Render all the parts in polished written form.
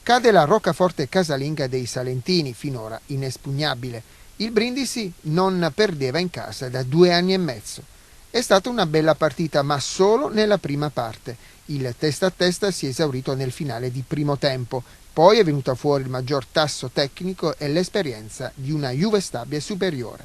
Cade la roccaforte casalinga dei salentini, finora inespugnabile. Il Brindisi non perdeva in casa da 2 anni e mezzo. È stata una bella partita, ma solo nella prima parte. Il testa a testa si è esaurito nel finale di primo tempo. Poi è venuta fuori il maggior tasso tecnico e l'esperienza di una Juve stabile superiore.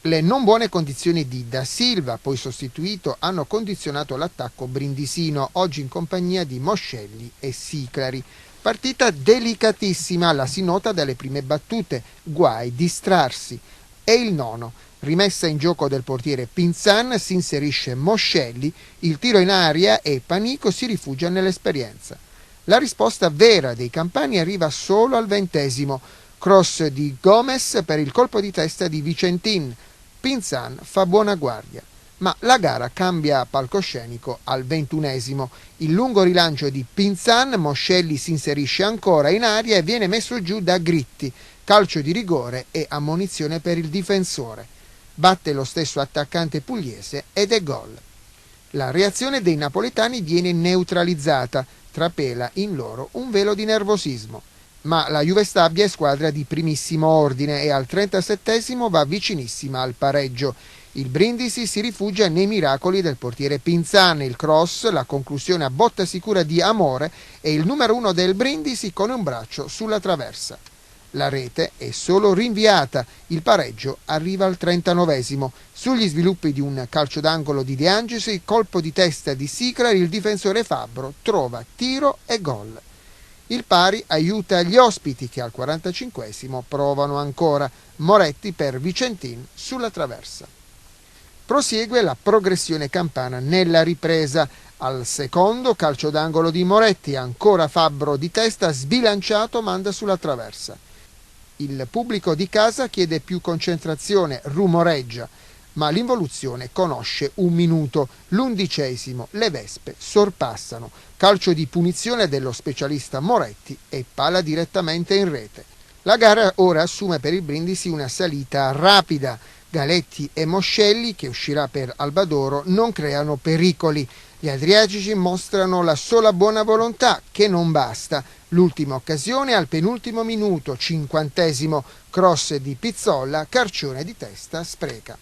Le non buone condizioni di Da Silva, poi sostituito, hanno condizionato l'attacco brindisino, oggi in compagnia di Moscelli e Siclari. Partita delicatissima, la si nota dalle prime battute, guai, distrarsi. E il nono, rimessa in gioco del portiere Pinzan, si inserisce Moscelli, il tiro in aria e Panico si rifugia nell'esperienza. La risposta vera dei campani arriva solo al 20°, cross di Gomez per il colpo di testa di Vicentin. Pinzan fa buona guardia, ma la gara cambia palcoscenico al 21°. Il lungo rilancio di Pinzan, Moscelli si inserisce ancora in aria e viene messo giù da Gritti, calcio di rigore e ammonizione per il difensore. Batte lo stesso attaccante pugliese ed è gol. La reazione dei napoletani viene neutralizzata, trapela in loro un velo di nervosismo. Ma la Juve Stabia è squadra di primissimo ordine e al 37° va vicinissima al pareggio. Il Brindisi si rifugia nei miracoli del portiere Pinzan, il cross, la conclusione a botta sicura di Amore e il numero 1 del Brindisi con un braccio sulla traversa. La rete è solo rinviata, il pareggio arriva al 39°. Sugli sviluppi di un calcio d'angolo di De Angeli, colpo di testa di Siclari, il difensore Fabbro trova tiro e gol. Il pari aiuta gli ospiti che al 45° provano ancora, Moretti per Vicentin sulla traversa. Prosegue la progressione campana nella ripresa. Al secondo calcio d'angolo di Moretti, ancora Fabbro di testa, sbilanciato manda sulla traversa. Il pubblico di casa chiede più concentrazione, rumoreggia, ma l'involuzione conosce un minuto. L'11°, le Vespe sorpassano. Calcio di punizione dello specialista Moretti e palla direttamente in rete. La gara ora assume per il Brindisi una salita rapida. Galetti e Moscelli, che uscirà per Albadoro, non creano pericoli. Gli adriatici mostrano la sola buona volontà, che non basta. L'ultima occasione al penultimo minuto, 50°, cross di Pizzolla, carcione di testa, spreca.